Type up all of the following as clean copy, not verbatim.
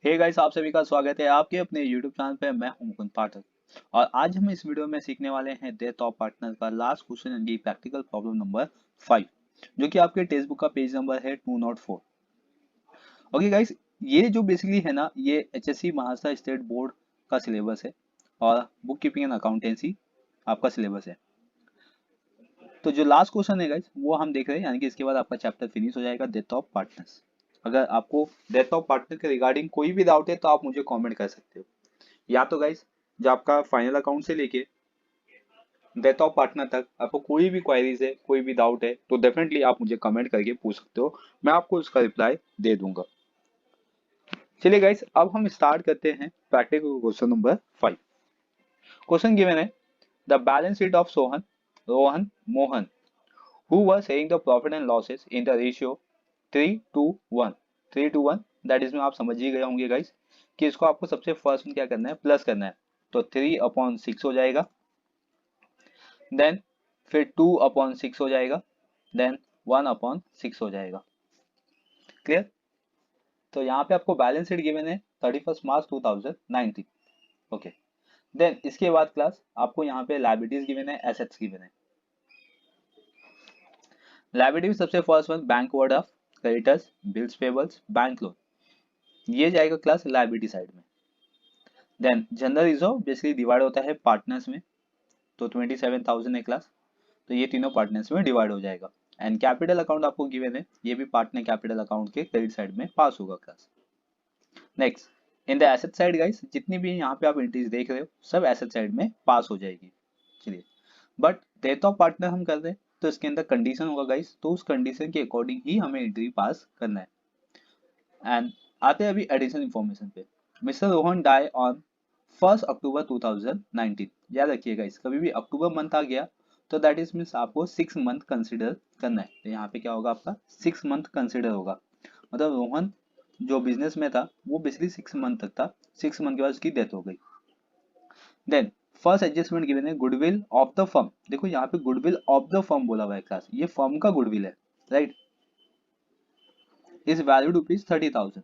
Hey guys, आप सभी का स्वागत है आपके अपने YouTube चैनल पे। मैं हूं मुकुंद पाठक और आज हम इस वीडियो में सीखने वाले हैं डेथ ऑफ पार्टनर का लास्ट क्वेश्चन यानी प्रैक्टिकल प्रॉब्लम नंबर 5, जो कि आपके टेक्स्ट बुक का पेज नंबर है 204। ओके गाइस, ये जो बेसिकली है ना, ये HSC महाराष्ट्र स्टेट बोर्ड का सिलेबस है और बुक कीपिंग एंड अकाउंटेंसी आपका सिलेबस है। तो जो लास्ट क्वेश्चन है गाइस वो हम देख रहे हैं, यानी कि इसके बाद आपका चैप्टर फिनिश हो जाएगा डेथ ऑफ पार्टनर्स। अगर आपको डेथ ऑफ पार्टनर के रिगार्डिंग कोई भी डाउट है तो आप मुझे कमेंट कर सकते हो, या तो गाइस जो आपका फाइनल अकाउंट से लेके डेथ ऑफ पार्टनर तक आपको कोई भी क्वायरीज है, कोई भी डाउट है तो डेफिनेटली आप मुझे कमेंट करके पूछ सकते हो, मैं आपको उसका रिप्लाई दे दूंगा। चलिए गाइस, अब हम स्टार्ट करते हैं practical question number 5। Question given है the balance sheet of Sohan, Rohan, Mohan who were saying the profit and losses in the ratio 3 to 1। 3 to 1 that is में आप समझ ही गए होंगे गाइस कि इसको आपको सबसे फर्स्ट में क्या करना है, प्लस करना है। तो 3/6 हो जाएगा, देन फिर 2/6 हो जाएगा, देन 1/6 हो जाएगा। क्लियर? तो यहाँ पे आपको बैलेंस शीट गिवन है 31 मार्च 2019। ओके, देन इसके बाद क्लास आपको यहाँ पे लायबिलिटीज गिवन है, एसेट्स गिवन है। लायबिलिटी सबसे first one bank word of creditors, bills payables, bank loan, ये जाएगा क्लास लायबिलिटी साइड में। Then general reserve basically divide होता है पार्टनर्स में, तो 27,000 है क्लास, तो ये तीनों पार्टनर्स में डिवाइड हो जाएगा। एंड कैपिटल अकाउंट आपको गिवन है, ये भी पार्टनर कैपिटल अकाउंट के क्रेडिट साइड में पास होगा class. Next, in the asset side guys जितनी भी यहाँ पे आप एंट्रीज देख रहे हो सब एसेट साइड में पास हो जाएगी। चलिए, बट डेथ ऑफ पार्टनर हम कर रहे हैं तो इसके अंदर कंडीशन होगा गाइस, तो उस कंडीशन के अकॉर्डिंग ही हमें एंट्री पास करना है। एंड आते हैं अभी एडिशनल इंफॉर्मेशन पे। मिस्टर रोहन डाई ऑन 1 अक्टूबर 2019। याद रखिएगा इस कभी भी अक्टूबर मंथ आ गया तो दैट इज मीन्स आपको 6 मंथ कंसिडर करना है। तो यहाँ पे क्या होगा, आपका 6 मंथ कंसिडर होगा। मतलब रोहन जो बिजनेस में था वो बेसिकली 6 मंथ तक था, 6 मंथ के बाद उसकी डेथ हो गई। देन फर्स्ट एडजस्टमेंट गिवन है गुडविल ऑफ द फर्म। देखो यहाँ पे गुडविल ऑफ द फर्म बोला हुआ है क्लास, ये फर्म का गुडविल है, राइट। इज वैल्यू ₹30,000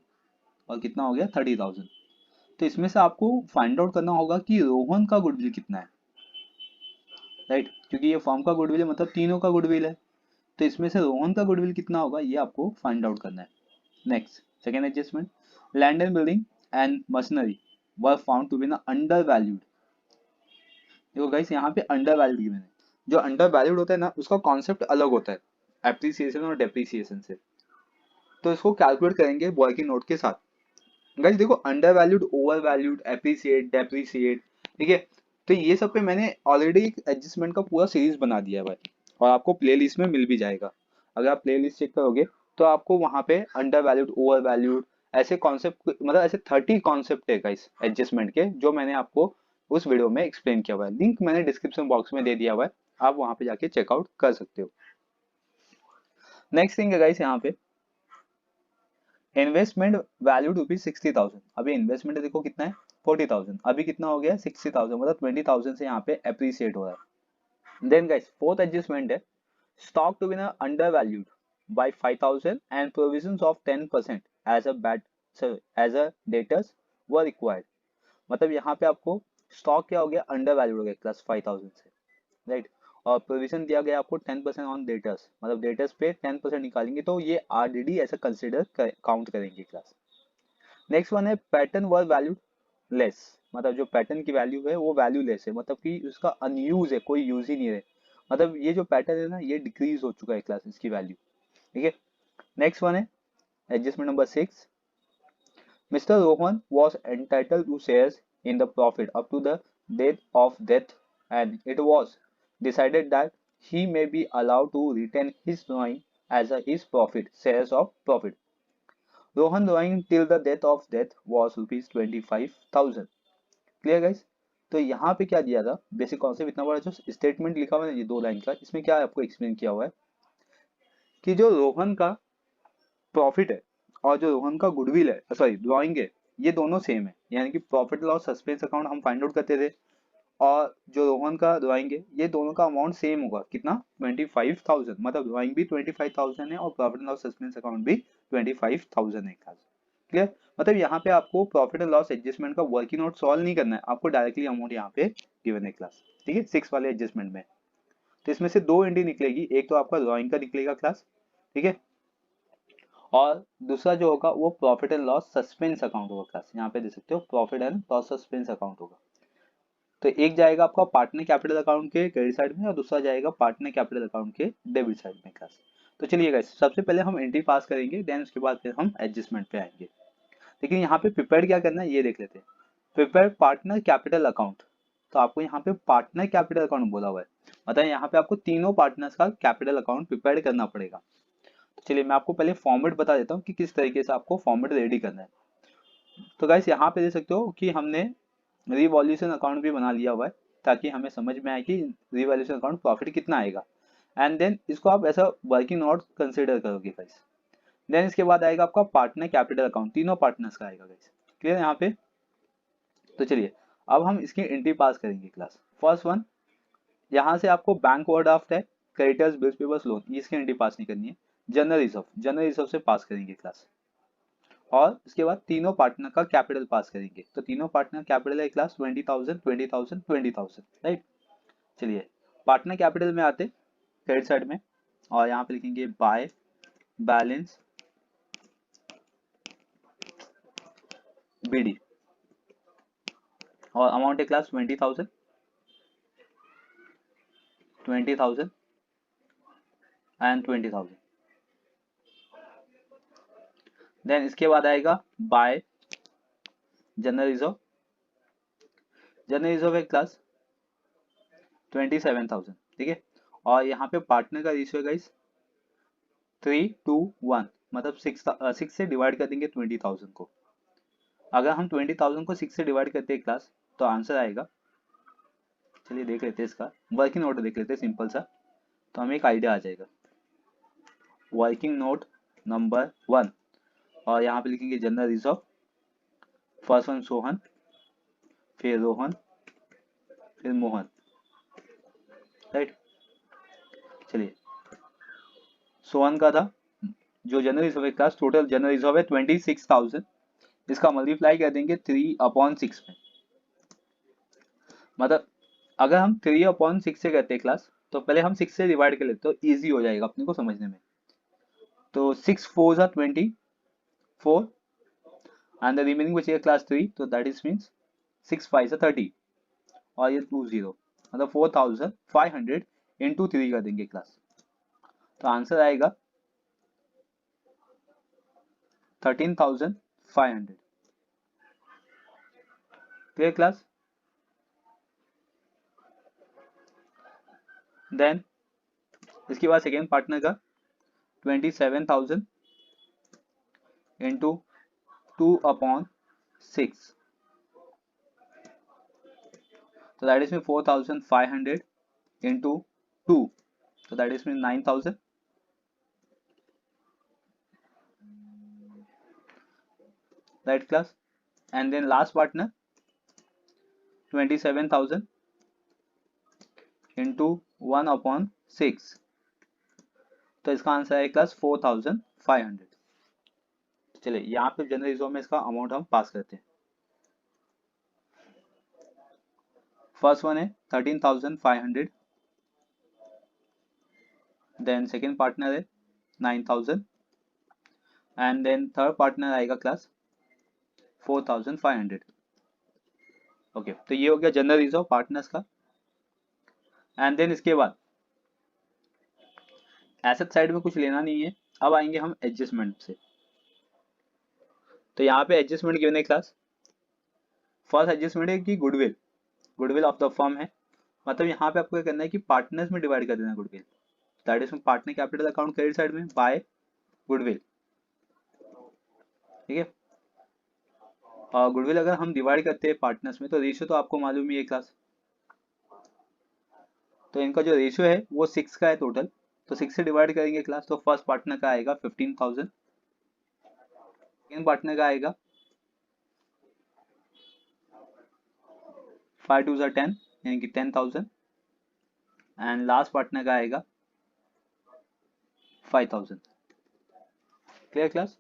और कितना हो गया 30,000। तो इसमें से आपको फाइंड आउट करना होगा कि रोहन का गुडविल कितना है, राइट, क्योंकि ये फर्म का गुडविल है मतलब तीनों का गुडविल है। तो इसमें से रोहन का गुडविल कितना होगा ये आपको फाइंड आउट करना है। Next second adjustment, land and building and machinery were found to be ना अंडर वैल्यूड। देखो गाइस यहाँ पे अंडर वैल्यूड गिवन है, जो अंडर वैल्यूड होता है ना उसका कॉन्सेप्ट अलग होता है एप्रिसिएशन और डेप्रिसिएशन से। तो इसको कैलकुलेट करेंगे वर्किंग नोट के साथ। गाइस देखो, under valued, over valued, appreciate, depreciate, ठीक है। तो ये सब पे मैंने ऑलरेडी एक एडजस्टमेंट का पूरा सीरीज बना दिया है भाई, और आपको प्लेलिस्ट में मिल भी जाएगा। अगर आप प्लेलिस्ट चेक करोगे तो आपको वहां पे अंडर वैल्यूड, ओवर वैल्यूड ऐसे कॉन्सेप्ट, मतलब ऐसे 30 कॉन्सेप्ट है गाइस एडजस्टमेंट के, जो मैंने आपको उस वीडियो में एक्सप्लेन किया हुआ है। लिंक मैंने डिस्क्रिप्शन बॉक्स में दे दिया हुआ है, आप वहां पे जाके चेकआउट कर सकते हो। नेक्स्ट थिंग है गाइस यहाँ पे इन्वेस्टमेंट वैल्यू ₹60,000। अभी इन्वेस्टमेंट देखो कितना है 40,000, अभी कितना हो गया 60,000, मतलब 20,000 से यहाँ पे अप्रिसिएट हो रहा है। देन गाइस फोर्थ एडजस्टमेंट है स्टॉक टू बी ना under valued by 5,000 and provisions of 10% as a bad as a debtors were required. मतलब यहाँ पे आपको स्टॉक क्या हो गया, अंडर वैल्यूड हो गया क्लास 5,000 से, राइट। और प्रोविजन दिया गया आपको 10% ऑन डेटर्स, मतलब डेटर्स पे 10% निकालेंगे तो ये आरडीडी ऐसा कंसिडर काउंट करेंगे क्लास। नेक्स्ट वन है पैटर्न वर वैल्यू लेस, मतलब जो पैटर्न की वैल्यू है वो वैल्यू लेस है, मतलब कि उसका अनयूज है, कोई यूज ही नहीं है। मतलब ये जो पैटर्न है ना ये डिक्रीज हो चुका है क्लास, इसकी वैल्यू, ठीक है। नेक्स्ट वन है adjustment number 6, mister Rohan was entitled to shares in the profit up to the date of death and it was decided that he may be allowed to retain his drawing as a his profit shares of profit. Rohan drawing till the death of death was ₹25,000। Clear guys? तो यहाँ पे क्या दिया था, basic concept इतना बड़ा जो statement लिखा हुआ है ये 2 लाइन का, इसमें क्या आपको एक्सप्लेन किया हुआ है कि जो रोहन का प्रॉफिट है और जो रोहन का गुडविल है, सॉरी ड्रॉइंग है, ये दोनों सेम है। यानी कि प्रॉफिट लॉस सस्पेंस अकाउंट हम फाइंड आउट करते थे और जो रोहन का ड्राइंग है ये दोनों का अमाउंट सेम होगा, कितना 25,000, मतलब ड्राइंग भी 25,000 है और प्रॉफिट लॉस सस्पेंस अकाउंट भी 25,000 है। क्लियर, मतलब यहाँ पे आपको प्रॉफिट एंड लॉस एडजस्टमेंट का वर्किंग नोट सॉल्व नहीं करना है, आपको डायरेक्टली अमाउंट यहाँ पे गिवन है क्लास, ठीक है, 6 वाले एडजस्टमेंट में। तो इसमें से दो एंट्री निकलेगी, एक तो आपका ड्रॉइंग का निकलेगा क्लास, ठीक है, और दूसरा जो होगा वो profit and loss suspense account होगा क्लास, यहाँ पे देख सकते हो profit and loss suspense account होगा। तो एक जाएगा आपका पार्टनर कैपिटल अकाउंट के क्रेडिट साइड में और दूसरा जाएगा पार्टनर कैपिटल अकाउंट के डेबिट साइड में क्लास। तो चलिए गाइस, सबसे पहले हम एंट्री पास करेंगे, देन उसके बाद फिर हम एडजस्टमेंट पे आएंगे। लेकिन यहाँ पे प्रिपेयर क्या करना है ये देख लेते हैं। प्रिपेयर पार्टनर कैपिटल अकाउंट, तो आपको यहाँ पे पार्टनर कैपिटल अकाउंट बोला हुआ है, मतलब यहाँ पे आपको तीनों पार्टनर्स का कैपिटल अकाउंट प्रिपेयर करना पड़ेगा। तो चलिए मैं आपको पहले फॉर्मेट बता देता हूँ कि किस तरीके से आपको फॉर्मेट रेडी करना है। तो गाइस यहाँ पे देख सकते हो कि हमने रिवॉल्यूशन अकाउंट भी बना लिया हुआ है, ताकि हमें समझ में आए कि रिवॉल्यूशन अकाउंट प्रॉफिट कितना आएगा, एंड देन इसको आप ऐसा वर्किंग नोट कंसिडर करोगे गाइस। देन इसके बाद आएगा आपका पार्टनर कैपिटल अकाउंट, तीनों पार्टनर्स का आएगा गाइस, क्लियर यहाँ पे। तो चलिए अब हम इसकी एंट्री पास करेंगे क्लास। फर्स्ट वन, यहाँ से आपको बैंक ओवरड्राफ्ट है, क्रेडिटर्स, बिल्स पेपर्स, लोन, इसकी एंट्री पास नहीं करनी है। जनरल रिजर्व से पास करेंगे क्लास, और इसके बाद तीनों पार्टनर का कैपिटल पास करेंगे। तो तीनों पार्टनर कैपिटल है क्लास 20,000 20,000 20,000, राइट। चलिए पार्टनर कैपिटल में आते क्रेडिट साइड में, और यहाँ पे लिखेंगे बाय बैलेंस बीडी, और अमाउंट है क्लास 20,000 20,000 एंड 20,000। देन इसके बाद आएगा bye general reserve, general reserve है क्लास 27,000, ठीक है, और यहाँ पे पार्टनर का रेशियो है गाइस 3:1, मतलब 6 से डिवाइड कर देंगे 20,000 को। अगर हम 20,000 को 6 से डिवाइड करते हैं क्लास, तो आंसर आएगा, चलिए देख लेते हैं इसका वर्किंग नोट देख लेते हैं सिंपल सा, तो हमें एक आइडिया आ जाएगा। वर्किंग नोट नंबर 1, और यहाँ पे लिखेंगे general reserve, first one Sohan, फिर रोहन, फिर मोहन, राइट। चलिए सोहन का था जो जनरल रिजर्व है क्लास, टोटल जनरल रिजर्व है 26,000, इसका मल्टीप्लाई कर देंगे 3/6 में, मतलब अगर हम 3/6 से करते हैं क्लास, तो पहले हम 6 से डिवाइड कर लेते, तो ईजी हो जाएगा अपने को समझने में। तो 6 4 are 24 एंड द रिमेनिंग बचेगा क्लास 3, तो दैट इज मीन्स 6 5 are 30, और ये 20, मतलब 4,500 इंटू 3 कर देंगे क्लास, तो आंसर आएगा 13,500, क्लियर क्लास। देन इसके बाद सेकेंड पार्टनर का 27,000 इंटू 2/6, तो that is mean 4,500 into 2, so that is mean 9,000, right class, and then last partner 27,000 into 1/6, तो इसका आंसर है क्लास 4,500। चलिए यहाँ पे जनरल रिजर्व में इसका अमाउंट हम पास करते हैं। फर्स्ट वन है 13,500, देन सेकेंड पार्टनर है 9,000, एंड देन थर्ड पार्टनर आएगा क्लास 4,500। ओके, तो ये हो गया जनरल रिजर्व पार्टनर्स का। एंड देन इसके बाद एसेट साइड में कुछ लेना नहीं है, अब आएंगे हम एडजस्टमेंट से। तो यहाँ पे एडजस्टमेंट गिवन है क्लास, फर्स्ट एडजस्टमेंट है कि goodwill, goodwill of the firm है, मतलब यहाँ पे आपको क्या करना है कि पार्टनर्स में डिवाइड कर देना goodwill, that is partner capital account credit side में बाय गुडविल, ठीक है। और गुडविल अगर हम डिवाइड करते हैं पार्टनर्स में, तो रेशियो तो आपको मालूम ही है क्लास, तो इनका जो रेशियो है वो 6 का है टोटल, तो 6 से डिवाइड करेंगे क्लास, तो फर्स्ट पार्टनर का आएगा 15,000, सेकेंड पार्टनर का आएगा 5 2 10, यानी कि 10,000, एंड लास्ट पार्टनर का आएगा 5,000, क्लियर क्लास।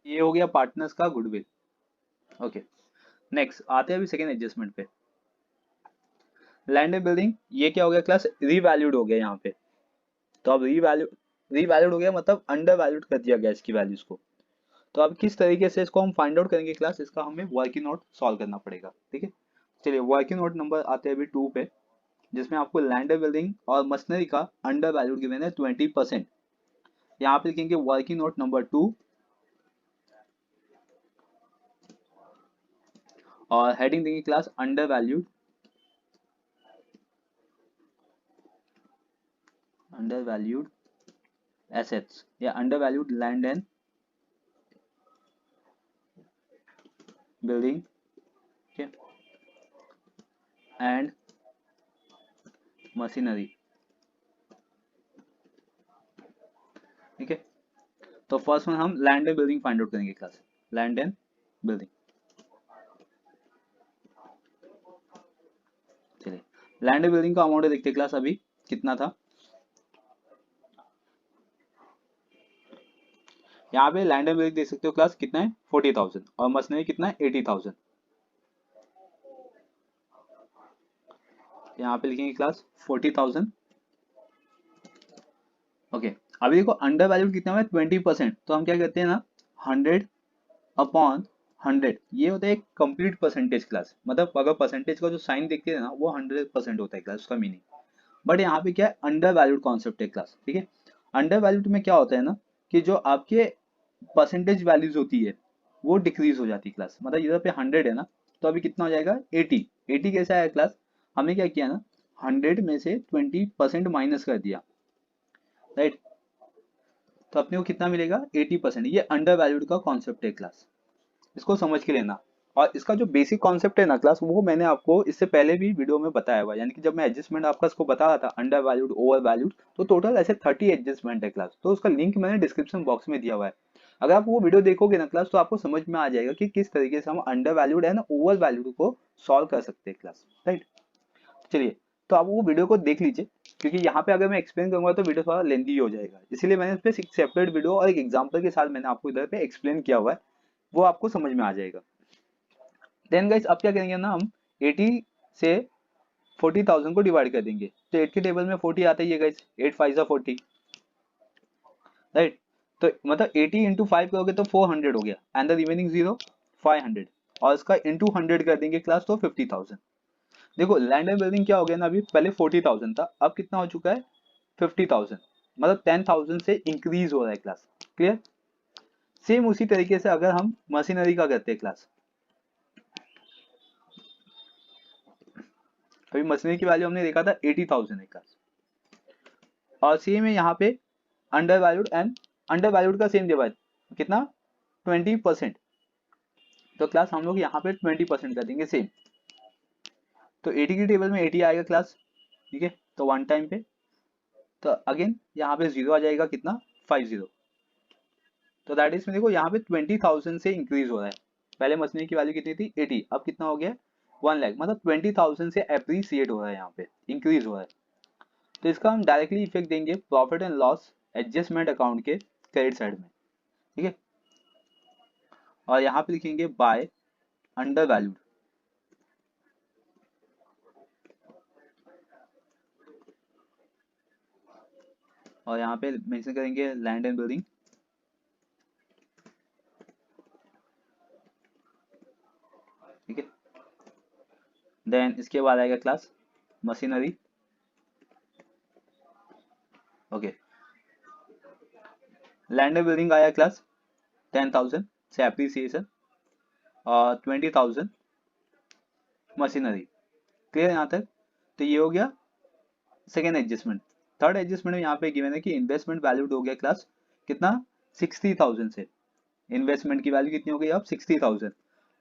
ये हो गया पार्टनर्स का गुडविल। ओके, नेक्स्ट आते हैं अभी सेकेंड एडजस्टमेंट पे। लैंड एंड बिल्डिंग, ये क्या हो गया क्लास, रीवैल्यूड हो गया यहाँ पे। तो अब रीवैल्यूड हो गया मतलब अंडर वैल्यूड कर दिया गया इसकी वैल्यूज को। तो अब किस तरीके से इसको हम फाइंड आउट करेंगे क्लास, इसका हमें वर्किंग नोट सॉल्व करना पड़ेगा। ठीक है, चलिए वर्किंग नोट नंबर आते हैं अभी 2 पे, जिसमें आपको लैंड एंड बिल्डिंग और मशीनरी का अंडर वैल्यूड गिवन है 20%। यहाँ पे लिखेंगे वर्किंग नोट नंबर 2 और हेडिंग देंगे class under valued, under valued assets या under valued land and building and machinery. ठीक है, तो फर्स्ट में हम land and building find out करेंगे क्लास, लैंड एंड बिल्डिंग। चलिए लैंड एंड बिल्डिंग का अमाउंट देखते हैं क्लास अभी कितना था। यहाँ पे लैंड एंड बिल्डिंग देख सकते हो क्लास कितना है 40,000 और मशीनरी कितना है 80,000। यहाँ पे लिखेंगे क्लास 40,000। ओके, अभी देखो अंडर वैल्यूड कितना हुआ है 20%, तो हम क्या करते हैं ना 100 अपॉन 100, ये होता है एक कंप्लीट परसेंटेज क्लास। मतलब अगर परसेंटेज का जो साइन देखते हैं ना वो 100% होता है क्लास उसका मीनिंग। बट यहाँ पे क्या है अंडर वैल्यूड कॉन्सेप्ट है क्लास। ठीक है, अंडर वैल्यूड में क्या होता है ना कि जो आपके परसेंटेज वैल्यूज होती है वो डिक्रीज हो जाती है क्लास। मतलब इधर पे 100 है ना, तो अभी कितना हो जाएगा 80। 80 कैसा है क्लास, हमने क्या किया ना 100 में से 20% माइनस कर दिया, राइट। तो अपने को कितना मिलेगा 80%। ये अंडर वैल्यूड का कॉन्सेप्ट है क्लास, इसको समझ के लेना। और इसका जो बेसिक कॉन्सेप्ट है ना क्लास, वो मैंने आपको इससे पहले भी वीडियो में बताया हुआ है। यानी कि जब मैं एडजस्टमेंट आपका इसको बता रहा था अंडर वैल्यूड ओवर वैल्यूड, तो टोटल ऐसे 30 एडजस्टमेंट है क्लास। तो उसका लिंक मैंने डिस्क्रिप्शन बॉक्स में दिया हुआ है। अगर आप वो वीडियो देखोगे ना क्लास, तो आपको समझ में आ जाएगा कि किस तरीके से हम अंडर वैल्यूड है ना ओवर वैल्यूड को सॉल्व कर सकते हैं क्लास, राइट। चलिए, तो आप वो वीडियो को देख लीजिए, क्योंकि यहाँ पे अगर मैं एक्सप्लेन करूंगा तो वीडियो थोड़ा लेंथी हो जाएगा। इसीलिए मैंने इस पे एक सेपरेट वीडियो और एक एग्जांपल के साथ मैंने आपको इधर पे एक्सप्लेन किया हुआ है, वो आपको समझ में आ जाएगा। देन गाइस अब क्या करेंगे ना हम 80 से 40,000 को डिवाइड कर देंगे। तो 8 के टेबल में 40 आता ही है गाइस, 8 5 जा 40, राइट। तो मतलब 80 इंटू 5 करोगे तो 400 हो गया एंड द रिमेनिंग 0 500, और इसका इंटू 100 कर देंगे क्लास तो 50,000। देखो लैंड एंड बिल्डिंग क्या हो गया ना, अभी पहले 40,000 था, अब कितना हो चुका है 50,000। मतलब 10,000 से इंक्रीज हो रहा है क्लास, क्लियर। सेम उसी तरीके से अगर हम मशीनरी का करते हैं क्लास, अभी मशीनरी की वैल्यू हमने देखा था 80,000 है क्लास, और सेम है यहाँ पे under valued and under valued का सेम डिवाइड कितना 20%। तो क्लास हम लोग यहाँ पे 20% कर देंगे सेम। तो 80 की टेबल में 80 आएगा क्लास, ठीक है। तो वन टाइम पे तो अगेन यहाँ पे 0 आ जाएगा कितना 50। तो दैट इज में देखो यहाँ पे 20,000 से इंक्रीज हो रहा है। पहले मशीनरी की वैल्यू कितनी थी 80, अब कितना हो गया 1 लाख। मतलब 20,000 से अप्रिसिएट हो रहा है, यहाँ पे इंक्रीज हो रहा है। तो इसका हम डायरेक्टली इफेक्ट देंगे profit and loss adjustment account के क्रेडिट साइड में, ठीक है। और यहाँ पे लिखेंगे बाय अंडर वैल्यूड, और यहाँ पे मेंशन करेंगे लैंड एंड बिल्डिंग, ठीक है। देन इसके बाद आएगा class machinery, okay. Land and building आया क्लास 10,000 से एप्रिसिएशन और 20,000 मशीनरी, क्लियर यहाँ तक। तो ये हो गया सेकेंड एडजस्टमेंट। थर्ड एडजस्टमेंट में यहाँ पे गिवन है कि इन्वेस्टमेंट वैल्यूड हो गया क्लास कितना 60,000 से। इन्वेस्टमेंट की वैल्यू कितनी हो गई अब 60,000।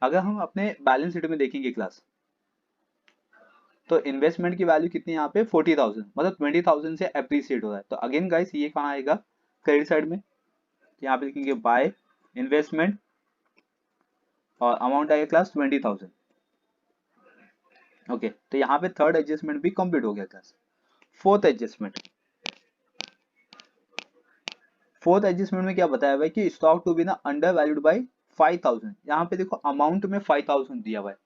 अगर हम अपने बैलेंस शीट में देखेंगे क्लास, तो इन्वेस्टमेंट की वैल्यू कितनी यहाँ पे 40,000, मतलब 20,000 से अप्रिसिएट हो रहा है। तो अगेन गाइस ये कहाँ आएगा क्रेडिट साइड में। तो यहाँ पे लिखेंगे बाय इन्वेस्टमेंट और अमाउंट आएगा क्लास 20,000, ओके। तो यहाँ पे थर्ड एडजस्टमेंट भी कंप्लीट हो गया class. Fourth adjustment, fourth adjustment में क्या बताया हुआ है कि स्टॉक टू बी ना अंडर वैल्यूड बाई 5,000। यहाँ पे देखो अमाउंट में 5,000 दिया हुआ है।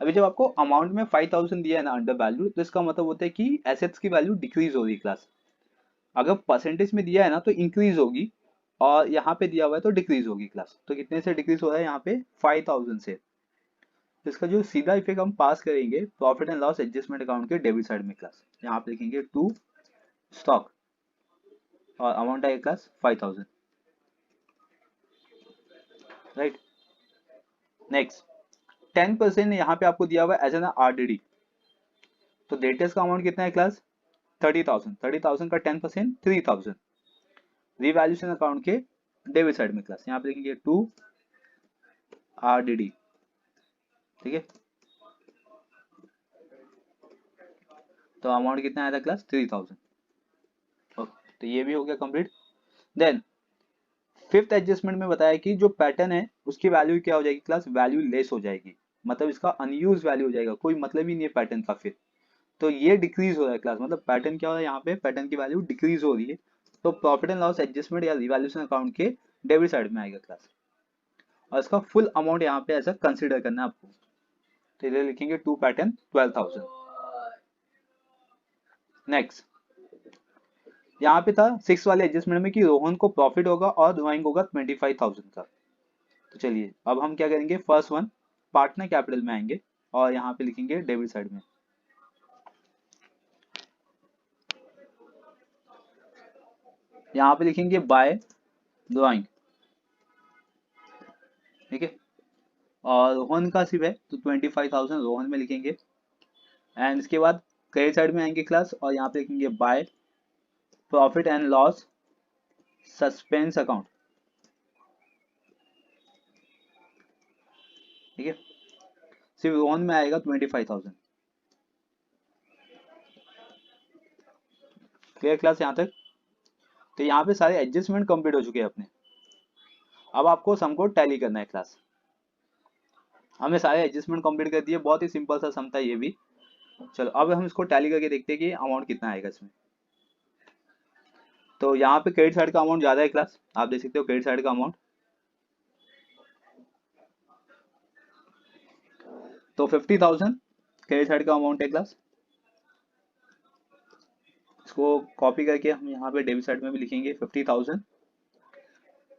अभी जब आपको अमाउंट में 5,000 दिया है ना अंडर वैल्यू, तो इसका मतलब होता है कि एसेट्स की वैल्यू डिक्रीज हो रही है क्लास। अगर परसेंटेज में दिया है ना तो इंक्रीज होगी, और यहाँ पे दिया हुआ है तो डिक्रीज होगी क्लास। तो कितने से डिक्रीज हो रहा है यहाँ पे? 5,000 से। तो इसका जो सीधा इफेक्ट हम पास करेंगे profit and loss adjustment account के डेबिट साइड में क्लास। यहाँ पे लिखेंगे टू स्टॉक और अमाउंट आएगा क्लास 5,000, राइट। नेक्स्ट 10% यहाँ पे आपको दिया हुआ है एज एन आरडीडी। तो डेटर्स का अमाउंट कितना है क्लास? 30,000। 30,000 का 10% 3,000। रिवैल्यूएशन अकाउंट के डेबिट साइड में क्लास। यहाँ पे लिखेंगे टू आरडीडी, ठीक है। तो अमाउंट कितना आया था क्लास? 3,000। ओके, तो ये भी हो गया कंप्लीट। देन फिफ्थ एडजस्टमेंट में बताया कि जो पैटर्न है उसकी वैल्यू क्या हो जाएगी क्लास? वैल्यू लेस हो जाएगी, मतलब इसका अनयूज वैल्यू हो जाएगा, कोई मतलब ही नहीं है पैटर्न का फिर। तो ये डिक्रीज हो रहा है क्लास, मतलब पैटर्न क्या हो रहा है यहाँ पे? पैटर्न की वैल्यू डिक्रीज हो रही है। तो प्रॉफिट एंड लॉस एडजस्टमेंट या रिवैल्यूएशन अकाउंट के डेबिट साइड में आएगा क्लास, और इसका फुल अमाउंट यहाँ पे ऐसा कंसिडर करना है आपको। तो इधर लिखेंगे टू पैटर्न 12,000। नेक्स्ट यहाँ पे था सिक्स वाले एडजस्टमेंट में कि रोहन को प्रॉफिट होगा और ड्रॉइंग होगा 25,000 का। तो चलिए अब हम क्या करेंगे, फर्स्ट वन पार्टनर कैपिटल में आएंगे और यहाँ पे लिखेंगे डेबिट साइड में। यहाँ पे लिखेंगे बाय ड्रॉइंग, ठीक है। और रोहन का सिर्फ है तो 25,000 रोहन में लिखेंगे। एंड इसके बाद क्रेडिट साइड में आएंगे क्लास और यहाँ पे लिखेंगे by profit and loss suspense account, ठीक है। सिर्फ रोहन में आएगा 25,000। क्लियर क्लास यहाँ तक? तो यहाँ पे सारे एडजस्टमेंट कंप्लीट हो चुके हैं अपने। अब आपको सम को टैली करना है क्लास। हमने सारे एडजस्टमेंट कंप्लीट कर दिए, बहुत ही सिंपल सा सम था ये भी। चलो अब हम इसको टैली करके देखते हैं कि अमाउंट कितना आएगा इसमें। तो यहाँ पे क्रेडिट साइड का अमाउंट ज्यादा है क्लास, आप देख सकते हो क्रेडिट साइड का अमाउंट। तो 50,000 क्रेडिट साइड का अमाउंट है क्लास। इसको कॉपी करके हम यहाँ पे डेबिट साइड में भी लिखेंगे 50,000।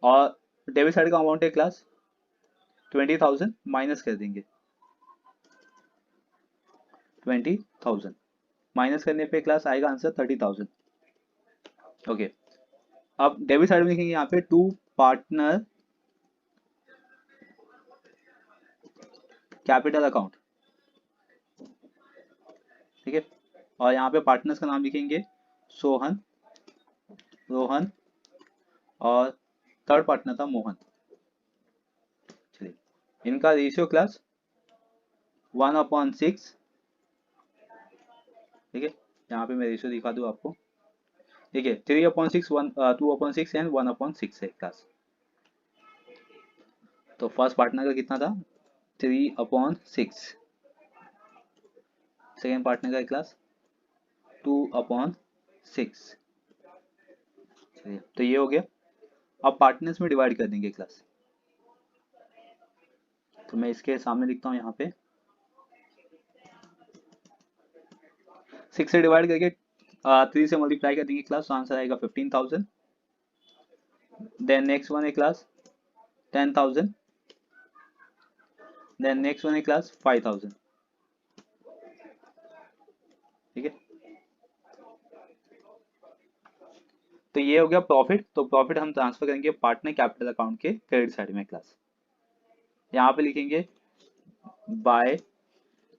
और डेबिट साइड का अमाउंट है क्लास 20,000, माइनस कर देंगे 20,000। माइनस करने पे क्लास आएगा आंसर 30,000। ओके, अब डेबिट साइड में लिखेंगे यहाँ पे टू पार्टनर कैपिटल अकाउंट, ठीक है। और यहाँ पे पार्टनर्स का नाम लिखेंगे सोहन, रोहन और थर्ड पार्टनर था मोहन। चलिए इनका रेशियो क्लास 1/6, ठीक है। यहाँ पे मैं रेशियो दिखा दूँ आपको, ठीक है। 3/6, 2/6 एंड 1/6 है क्लास। तो फर्स्ट पार्टनर का कितना था? 3/6। सेकेंड पार्टनर का क्लास 2/6। चलिए तो ये हो गया। अब पार्टनर्स में डिवाइड कर देंगे क्लास। तो मैं इसके सामने लिखता हूँ यहाँ पे 6 से डिवाइड करके 3 से मल्टीप्लाई कर देंगे क्लास, तो आंसर आएगा 15,000। देन नेक्स्ट वन है क्लास 10,000। देन नेक्स्ट वन है क्लास 5,000, ठीक है। तो ये हो गया प्रॉफिट। तो प्रॉफिट हम ट्रांसफर करेंगे पार्टनर कैपिटल अकाउंट के क्रेडिट साइड में क्लास। यहाँ पे लिखेंगे बाय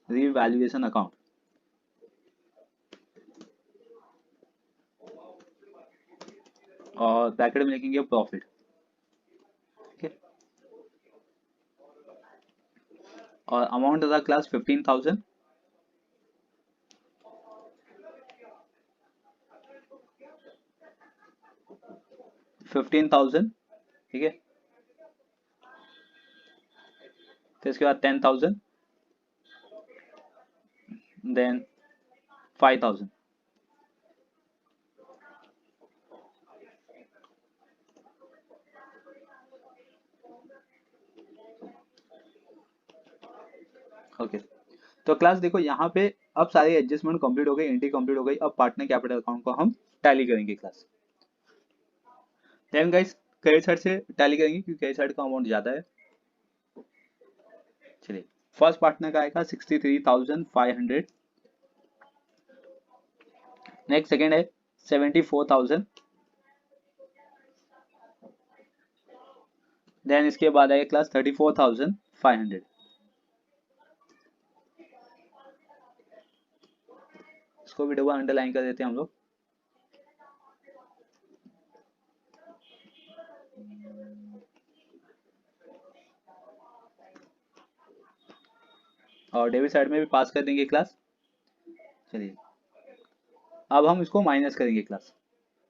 रिवैल्यूएशन अकाउंट, और ब्रैकेट में लिखेंगे प्रॉफिट, ठीक है। और अमाउंट था क्लास 15,000। 15,000, ठीक है। फिर इसके बाद 10,000, देन 5,000। ओके, तो क्लास देखो यहाँ पे अब सारी एडजस्टमेंट कंप्लीट हो गई, एंट्री कंप्लीट हो गई। अब पार्टनर कैपिटल अकाउंट को हम टैली करेंगे class. Then guys credit side से टैली करेंगे क्योंकि क्रेडिट साइड का अमाउंट ज्यादा है। चलिए, फर्स्ट पार्टनर का आएगा 63,500। नेक्स्ट सेकंड है 74,000। देन इसके बाद आएगा क्लास 34,500। इसको भी डबल अंडरलाइन कर देते हैं हम लोग। और डेबिट साइड में भी पास कर देंगे क्लास। चलिए, अब हम इसको माइनस करेंगे क्लास।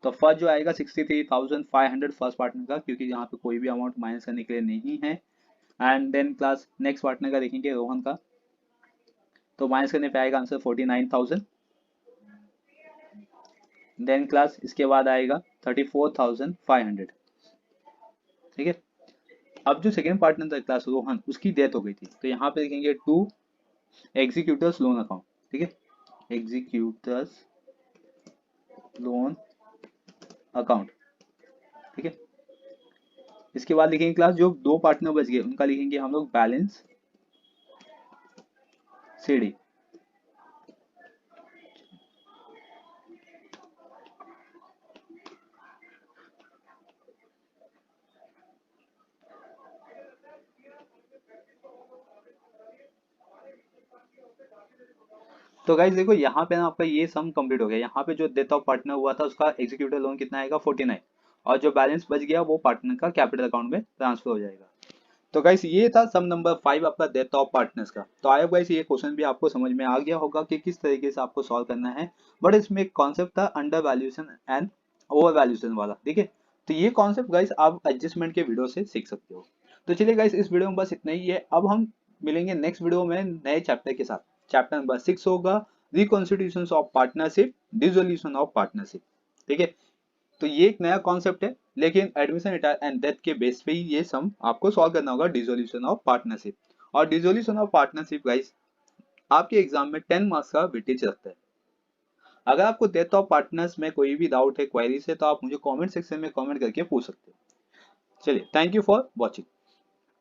तो फर्स्ट जो आएगा 63,500 फर्स्ट पार्टनर का, क्योंकि यहाँ पे कोई भी अमाउंट माइनस करने के लिए नहीं है। And then class next partner का देखेंगे रोहन का, तो माइनस करने पे आएगा आंसर 49,000। देन क्लास इसके बाद आएगा 34,500। ठीक है, अब जो सेकेंड पार्टनर था क्लास रोहन, उसकी डेथ हो गई थी, तो यहाँ पे देखेंगे टू एग्जीक्यूटर्स लोन अकाउंट। ठीक है, एग्जीक्यूटर्स लोन अकाउंट। ठीक है, इसके बाद लिखेंगे क्लास जो दो पार्टनर बच गए उनका लिखेंगे हम लोग बैलेंस सीडी। तो गाइज देखो यहाँ पे ना आपका ये सम कंप्लीट हो गया। यहाँ पे जो डेथ ऑफ पार्टनर हुआ था उसका एग्जीक्यूटिव लोन कितना आएगा 49, और जो बैलेंस बच गया वो पार्टनर का कैपिटल अकाउंट में ट्रांसफर हो जाएगा। तो गाइस ये था सम नंबर 5 आपका डेथ ऑफ पार्टनर्स का। तो आई होप गाइस ये क्वेश्चन भी आपको समझ में आ गया होगा कि किस तरीके से आपको सॉल्व करना है। बट इसमें एक कॉन्सेप्ट था under valuation and over valuation वाला। ठीक है, तो ये कॉन्सेप्ट गाइस आप एडजस्टमेंट के वीडियो से सीख सकते हो। तो चलिए गाइस इस वीडियो में बस इतना ही है। अब हम मिलेंगे नेक्स्ट वीडियो में नए चैप्टर के साथ। चैप्टर नंबर 6 होगा reconstitution of partnership, dissolution of partnership. ठीक है, तो ये एक नया कॉन्सेप्ट है, लेकिन एडमिशन रिटायर एंड डेथ के बेस पे ही ये सम आपको सॉल्व करना होगा, डिसोल्यूशन ऑफ पार्टनरशिप। और डिसोल्यूशन ऑफ पार्टनरशिप गाइस आपके एग्जाम में 10 मार्क्स का वेटेज रखता है। अगर आपको डेथ ऑफ पार्टनर्स में कोई भी डाउट है, क्वेरीज है, तो आप मुझे कमेंट सेक्शन में कमेंट करके पूछ सकते हो। चलिए, थैंक यू फॉर वॉचिंग।